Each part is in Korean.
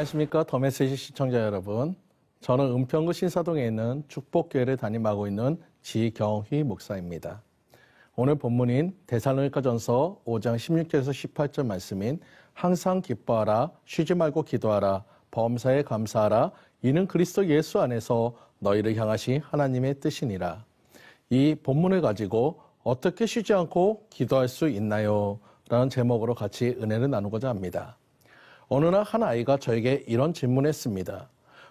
안녕하십니까. 더 메시지 시청자 여러분. 저는 은평구 신사동에 있는 축복교회를 담임하고 있는 지경휘 목사입니다. 오늘 본문인 데살로니가전서 5장 16절에서 18절 말씀인 항상 기뻐하라, 쉬지 말고 기도하라, 범사에 감사하라, 이는 그리스도 예수 안에서 너희를 향하신 하나님의 뜻이니라. 이 본문을 가지고 어떻게 쉬지 않고 기도할 수 있나요? 라는 제목으로 같이 은혜를 나누고자 합니다. 어느 날 한 아이가 저에게 이런 질문했습니다.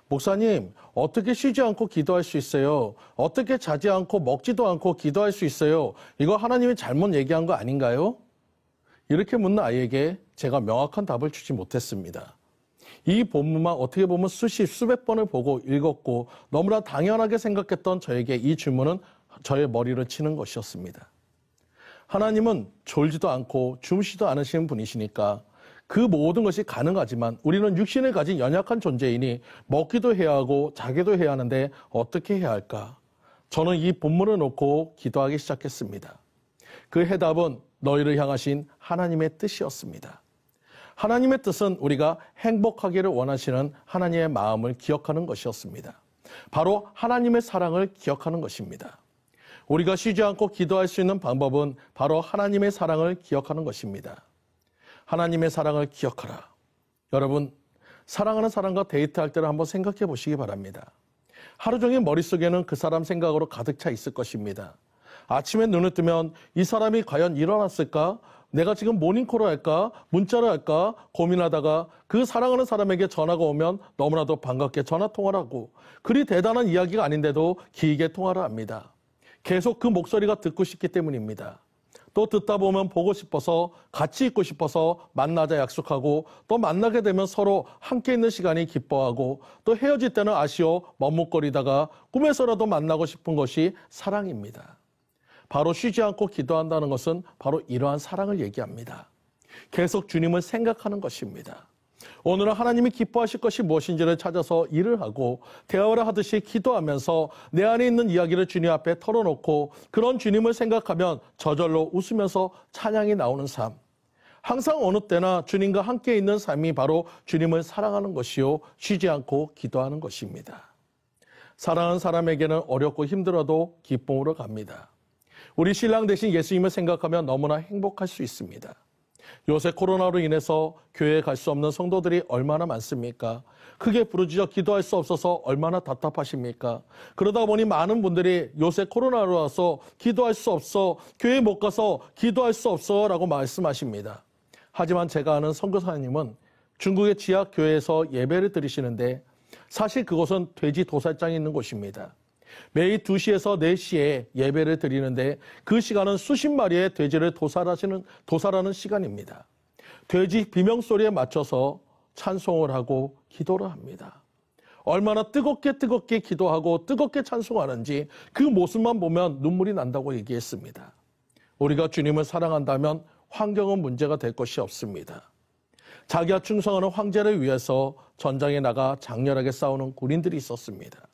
목사님, 어떻게 쉬지 않고 기도할 수 있어요? 어떻게 자지 않고 먹지도 않고 기도할 수 있어요? 이거 하나님이 잘못 얘기한 거 아닌가요? 이렇게 묻는 아이에게 제가 명확한 답을 주지 못했습니다. 이 본문만 어떻게 보면 수백 번을 보고 읽었고 너무나 당연하게 생각했던 저에게 이 질문은 저의 머리를 치는 것이었습니다. 하나님은 졸지도 않고 주무시지도 않으시는 분이시니까 그 모든 것이 가능하지만 우리는 육신을 가진 연약한 존재이니 먹기도 해야 하고 자기도 해야 하는데 어떻게 해야 할까? 저는 이 본문을 놓고 기도하기 시작했습니다. 그 해답은 너희를 향하신 하나님의 뜻이었습니다. 하나님의 뜻은 우리가 행복하기를 원하시는 하나님의 마음을 기억하는 것이었습니다. 바로 하나님의 사랑을 기억하는 것입니다. 우리가 쉬지 않고 기도할 수 있는 방법은 바로 하나님의 사랑을 기억하는 것입니다. 하나님의 사랑을 기억하라. 여러분, 사랑하는 사람과 데이트할 때를 한번 생각해 보시기 바랍니다. 하루 종일 머릿속에는 그 사람 생각으로 가득 차 있을 것입니다. 아침에 눈을 뜨면 이 사람이 과연 일어났을까? 내가 지금 모닝콜을 할까? 문자를 할까? 고민하다가 그 사랑하는 사람에게 전화가 오면 너무나도 반갑게 전화통화를 하고 그리 대단한 이야기가 아닌데도 길게 통화를 합니다. 계속 그 목소리가 듣고 싶기 때문입니다. 또 듣다 보면 보고 싶어서 같이 있고 싶어서 만나자 약속하고 또 만나게 되면 서로 함께 있는 시간이 기뻐하고 또 헤어질 때는 아쉬워 머뭇거리다가 꿈에서라도 만나고 싶은 것이 사랑입니다. 바로 쉬지 않고 기도한다는 것은 바로 이러한 사랑을 얘기합니다. 계속 주님을 생각하는 것입니다. 오늘은 하나님이 기뻐하실 것이 무엇인지를 찾아서 일을 하고 대화를 하듯이 기도하면서 내 안에 있는 이야기를 주님 앞에 털어놓고 그런 주님을 생각하면 저절로 웃으면서 찬양이 나오는 삶. 항상 어느 때나 주님과 함께 있는 삶이 바로 주님을 사랑하는 것이요 쉬지 않고 기도하는 것입니다. 사랑하는 사람에게는 어렵고 힘들어도 기쁨으로 갑니다. 우리 신랑 대신 예수님을 생각하면 너무나 행복할 수 있습니다. 요새 코로나로 인해서 교회에 갈 수 없는 성도들이 얼마나 많습니까? 크게 부르짖어 기도할 수 없어서 얼마나 답답하십니까? 그러다 보니 많은 분들이 요새 코로나로 와서 기도할 수 없어, 교회 못 가서 기도할 수 없어 라고 말씀하십니다. 하지만 제가 아는 선교사님은 중국의 지하교회에서 예배를 드리시는데 사실 그곳은 돼지 도살장이 있는 곳입니다. 매일 2시에서 4시에 예배를 드리는데 그 시간은 수십 마리의 돼지를 도살하는 시간입니다. 돼지 비명소리에 맞춰서 찬송을 하고 기도를 합니다. 얼마나 뜨겁게 기도하고 뜨겁게 찬송하는지 그 모습만 보면 눈물이 난다고 얘기했습니다. 우리가 주님을 사랑한다면 환경은 문제가 될 것이 없습니다. 자기가 충성하는 황제를 위해서 전장에 나가 장렬하게 싸우는 군인들이 있었습니다.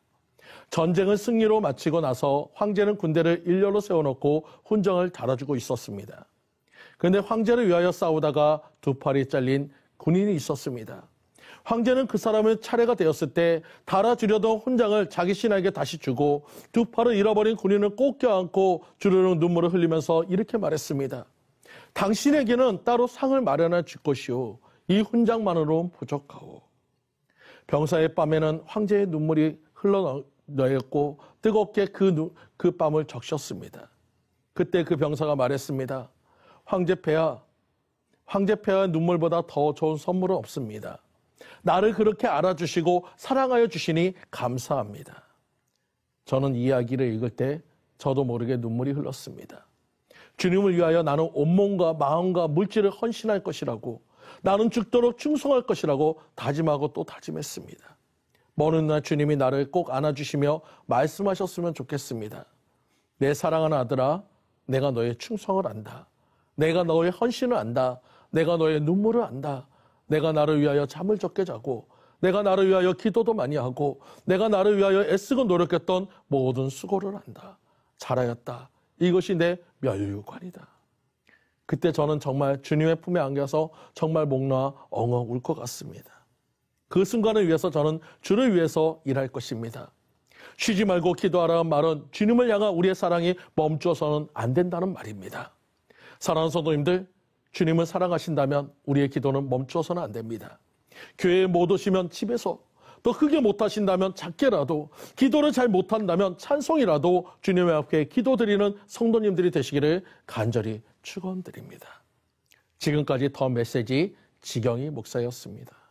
전쟁을 승리로 마치고 나서 황제는 군대를 일렬로 세워놓고 훈장을 달아주고 있었습니다. 그런데 황제를 위하여 싸우다가 두 팔이 잘린 군인이 있었습니다. 황제는 그 사람의 차례가 되었을 때 달아주려던 훈장을 자기 신하에게 다시 주고 두 팔을 잃어버린 군인을 꼭 껴안고 주르륵 눈물을 흘리면서 이렇게 말했습니다. 당신에게는 따로 상을 마련해 줄 것이오. 이 훈장만으로는 부족하오. 병사의 뺨에는 황제의 눈물이 흘러내렸고 뜨겁게 그 뺨을 적셨습니다. 그때 그 병사가 말했습니다. 황제폐하, 황제폐하의 눈물보다 더 좋은 선물은 없습니다. 나를 그렇게 알아주시고 사랑하여 주시니 감사합니다. 저는 이 이야기를 읽을 때 저도 모르게 눈물이 흘렀습니다. 주님을 위하여 나는 온몸과 마음과 물질을 헌신할 것이라고, 나는 죽도록 충성할 것이라고 다짐하고 또 다짐했습니다. 먼 훗날 주님이 나를 꼭 안아주시며 말씀하셨으면 좋겠습니다. 내 사랑하는 아들아, 내가 너의 충성을 안다. 내가 너의 헌신을 안다. 내가 너의 눈물을 안다. 내가 나를 위하여 잠을 적게 자고, 내가 나를 위하여 기도도 많이 하고, 내가 나를 위하여 애쓰고 노력했던 모든 수고를 안다. 잘하였다. 이것이 내 멸류관이다. 그때 저는 정말 주님의 품에 안겨서 정말 목 놓아 엉엉 울 것 같습니다. 그 순간을 위해서 저는 주를 위해서 일할 것입니다. 쉬지 말고 기도하라는 말은 주님을 향한 우리의 사랑이 멈춰서는 안 된다는 말입니다. 사랑하는 성도님들, 주님을 사랑하신다면 우리의 기도는 멈춰서는 안 됩니다. 교회에 못 오시면 집에서, 또 크게 못하신다면 작게라도, 기도를 잘 못한다면 찬송이라도 주님 앞에 기도드리는 성도님들이 되시기를 간절히 축원드립니다. 지금까지 더 메시지 지경희 목사였습니다.